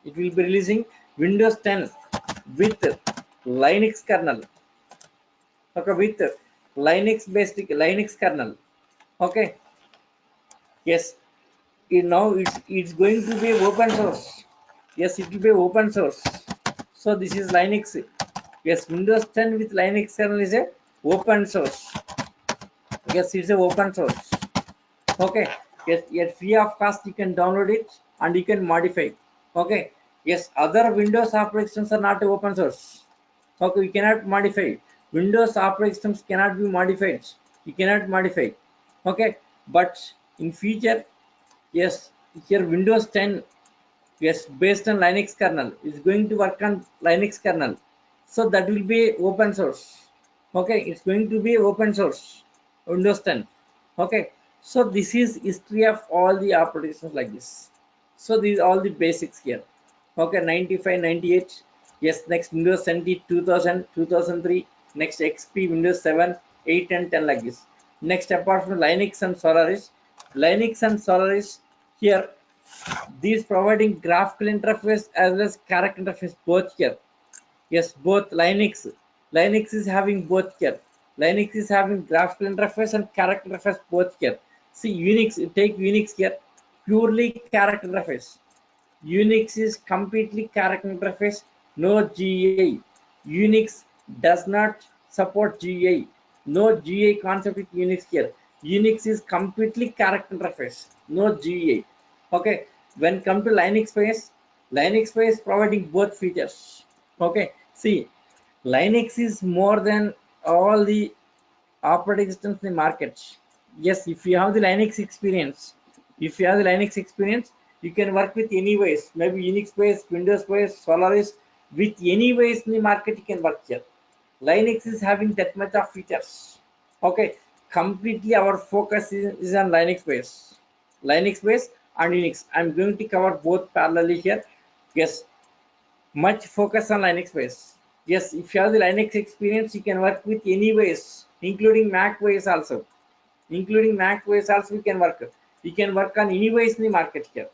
[SPEAKER 1] It will be releasing Windows 10 with Linux kernel. Okay, with Linux based Linux kernel. Okay, yes. Now it's going to be open source. Yes, it will be open source. So this is Linux. Yes, Windows 10 with Linux kernel is a open source. Yes, it's a open source. Okay, yes, yet free of cost you can download it and you can modify. Okay, yes, other Windows operations are not open source. Okay, you cannot modify. Windows operations cannot be modified. You cannot modify. Okay, but in future, yes, here Windows 10, yes, based on Linux kernel is going to work on Linux kernel, so that will be open source. Okay, it's going to be open source Windows 10. Okay, so this is history of all the applications like this. So these all the basics here. Okay, 95, 98. Yes, next Windows 70, 2000, 2003. Next XP, Windows 7, 8 and 10 like this. Next, apart from Linux and Solaris, Linux and Solaris here, these providing graphical interface as well as character interface both here. Yes, both Linux. Linux is having both here. Linux is having graphical interface and character interface both here. See Unix, take Unix here, purely character interface. Unix is completely character interface, no GUI. Unix does not support GUI. No GUI concept with Unix here. Unix is completely character interface, no GUI. Okay, when come to Linux space providing both features. Okay, see, Linux is more than all the operating systems in the market. Yes, if you have the Linux experience, you can work with any ways, maybe Unix based, Windows based, Solaris, with any ways in the market you can work here. Linux is having that much of features. Okay, completely our focus is on Linux based and Unix. I'm going to cover both parallelly here. Yes, much focus on Linux base. Yes, if you have the Linux experience, you can work with any ways, including Mac ways also. Including Mac ways also you can work. You can work on any ways in the market here.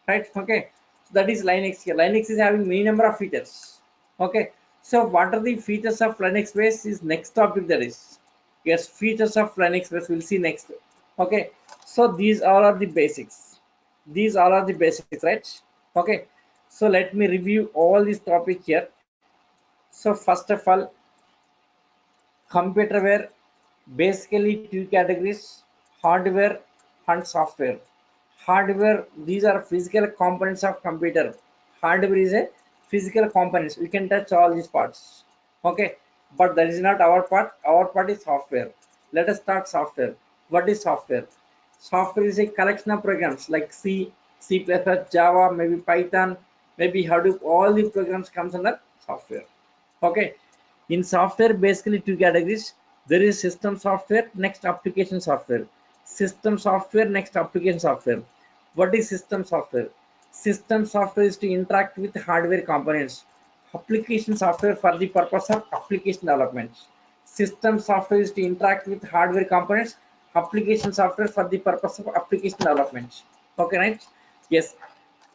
[SPEAKER 1] Right? Okay. So that is Linux here. Linux is having many number of features. Okay. So what are the features of Linux base is next topic that is. Yes, features of Linux base we'll see next. Okay. So these all are the basics. These all are the basics, right? Okay. So let me review all this topic here. So first of all, computerware, basically two categories, hardware and software. Hardware, these are physical components of computer. Hardware is a physical components. We can touch all these parts. Okay, but that is not our part. Our part is software. Let us start software. What is software? Software is a collection of programs like C, C++, Java, maybe Python, maybe Hadoop. All the programs comes under software. Okay, in software basically two categories. There is system software, next application software. System software, next application software. What is system software? System software is to interact with hardware components. Application software for the purpose of application development. System software is to interact with hardware components. Application software for the purpose of application development. Okay, right? Yes,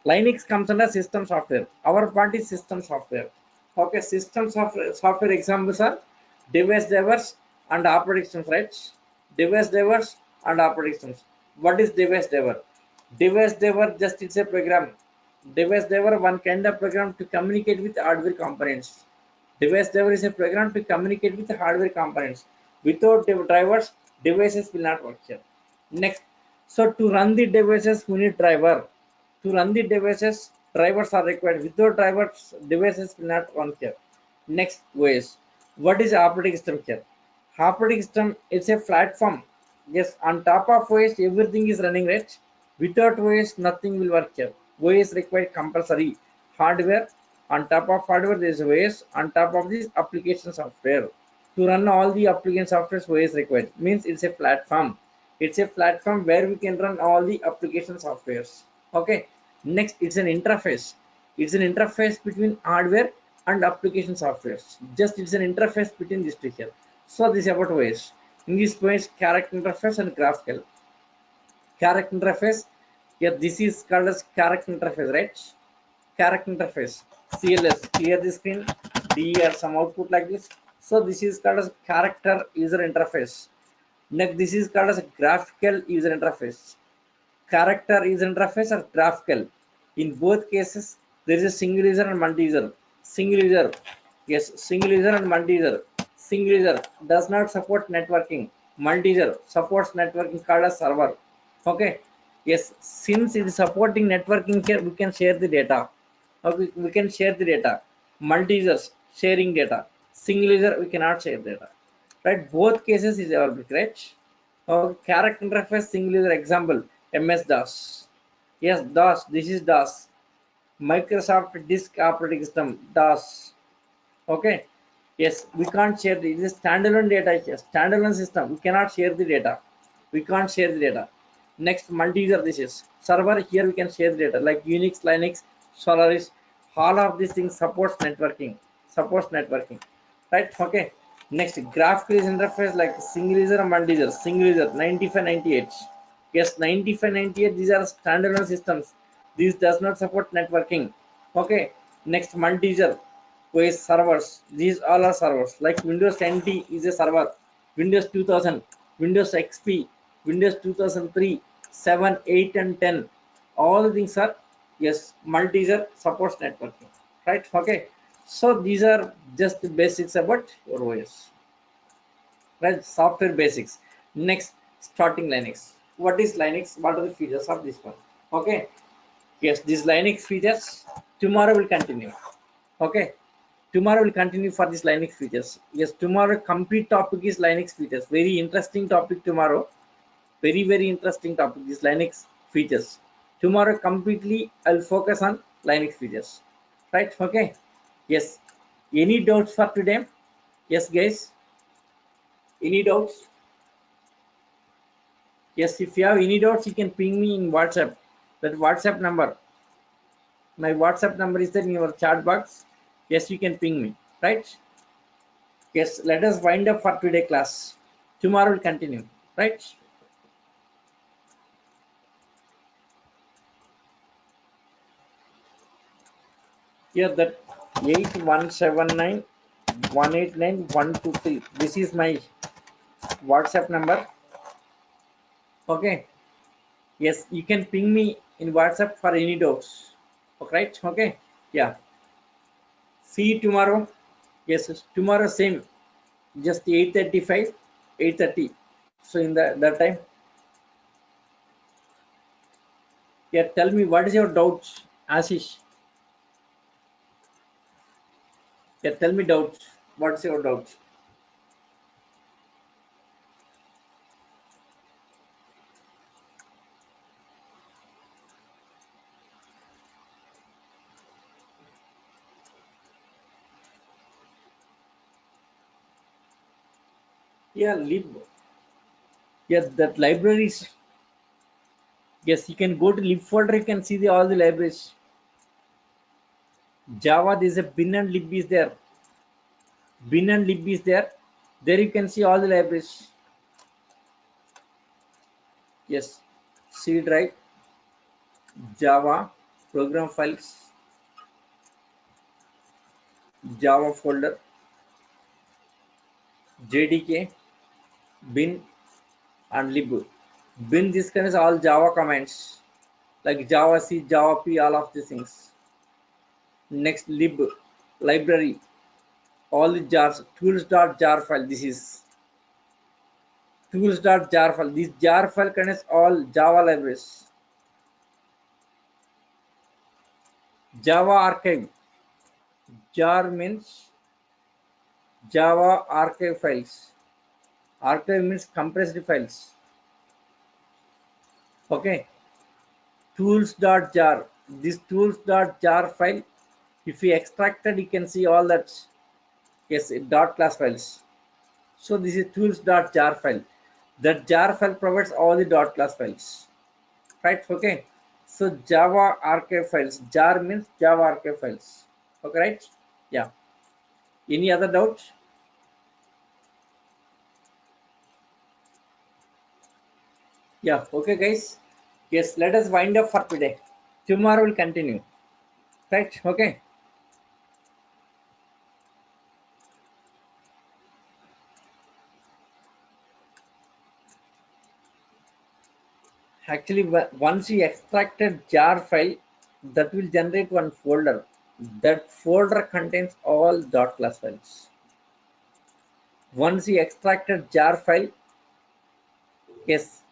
[SPEAKER 1] Linux comes under system software. Our part is system software. Okay, system software examples are device drivers and operating systems, right? Device drivers and operating systems. What is device driver? Device driver just it's a program. Device driver one kind of program to communicate with hardware components. Device driver is a program to communicate with hardware components. Without drivers, devices will not work here. Next, so to run the devices, we need driver. To run the devices, drivers are required. Without drivers, devices will not run here. Next, OS. What is operating system here? Operating system is a platform. Yes, on top of OS everything is running, right? Without OS nothing will work here. OS require compulsory hardware. On top of hardware there is OS. On top of this application software. To run all the application software OS required. Means it's a platform. It's a platform where we can run all the application softwares. Okay. Next, it's an interface. It's an interface between hardware and application softwares. Just it's an interface between these two here. So this is about OS. In this OS, character interface and graphical. Character interface. Yeah, this is called as character interface, right? Character interface. CLS. Clear the screen. D or some output like this. So this is called as character user interface. Next, this is called as graphical user interface. Character user interface or graphical. In both cases, there is a single user and multi-user. Single user, yes, single user and multi-user. Single user does not support networking. Multi-user supports networking called as server. Okay, yes, since it is supporting networking here, we can share the data. Okay, we can share the data. Multi-users sharing data. Single user we cannot share data. Right, both cases is available, right? Character interface single user example MS DOS. Yes, DOS. This is DOS. Microsoft Disk Operating System DOS. Okay. Yes, we can't share the, it is standalone data here. Standalone system. We cannot share the data. We can't share the data. Next, multi-user. This is server. Here we can share the data like Unix, Linux, Solaris. All of these things supports networking. Supports networking. Right? Okay. Next, graphical user interface like single user and multi-user. Single user 9598. Yes, 9598. These are standalone systems. This does not support networking. Okay. Next, multi-user with servers. These all are servers. Like Windows 10T is a server. Windows 2000, Windows XP, Windows 2003, 7, 8, and 10. All the things are, yes, multi-user supports networking. Right? Okay. So these are just the basics about your OS. Right? Software basics. Next, starting Linux. What is Linux? What are the features of this one? Okay. Yes, these Linux features tomorrow will continue. Okay. Tomorrow will continue for this Linux features. Yes, tomorrow complete topic is Linux features. Very interesting topic tomorrow. Very interesting topic. This Linux features. Tomorrow completely I'll focus on Linux features. Right? Okay. Yes. Any doubts for today? Yes, guys. Any doubts? Yes. If you have any doubts, you can ping me in WhatsApp. That WhatsApp number. My WhatsApp number is there in your chat box. Yes, you can ping me. Right? Yes, let us wind up for today class. Tomorrow will continue, right? Here that 8179189123. This is my WhatsApp number. Okay. Yes, you can ping me in WhatsApp for any doubts. Okay, right? Okay. Yeah. See you tomorrow. Yes, tomorrow same. Just 8:35, 8:30. So in that time, yeah, tell me what is your doubts, Ashish. Yeah, tell me doubts. What's your doubts? Yeah, lib. Yes, that libraries. Yes, you can go to lib folder. You can see all the libraries. Java, there's a bin and lib is there. Bin and lib is there. There you can see all the libraries. Yes, C drive, Java, program files, Java folder, JDK, bin and lib. Bin, this kind is all Java commands like Java C, Java P, all of these things. Next, lib, library, all the jars, tools.jar file. This is tools.jar file. This jar file contains all Java libraries. Java archive. Jar means Java archive files. Archive means compressed files. Okay. Tools.jar. This tools.jar file, if you extracted, you can see all that. Yes, dot class files. So this is tools.jar file. That jar file provides all the dot class files. Right? Okay. So Java archive files. Jar means Java archive files. Okay, right? Yeah. Any other doubt? Yeah. Okay, guys. Yes, let us wind up for today. Tomorrow will continue. Right? Okay. Actually, once you extracted jar file, that will generate one folder. That folder contains all dot class files. Once you extracted jar file, yes,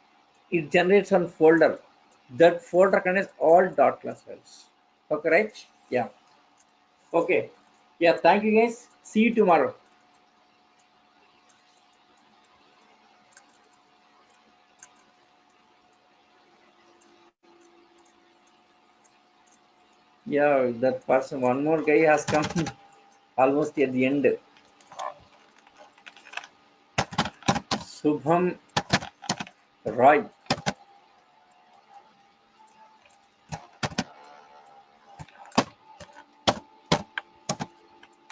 [SPEAKER 1] it generates one folder. That folder contains all dot class files. Okay, right? Yeah. Okay. Yeah. Thank you, guys. See you tomorrow. Yeah, that person. One more guy has come almost at the end. Subham Roy.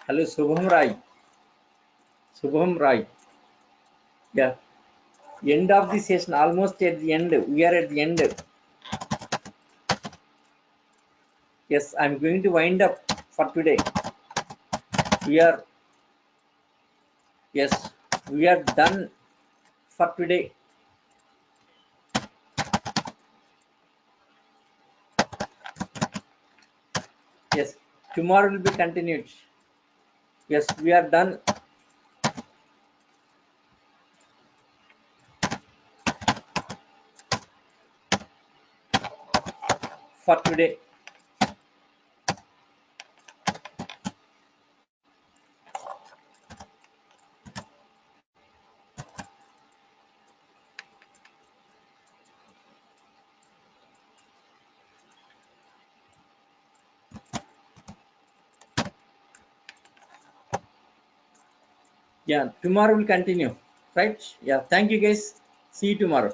[SPEAKER 1] Hello, Subham Roy. Subham Roy. Yeah. End of the session, almost at the end. We are at the end. Yes, I'm going to wind up for today. We are, yes, we are done for today. Yes, tomorrow will be continued. Yes, we are done for today. Yeah, tomorrow will continue. Right? Yeah, thank you, guys. See you tomorrow.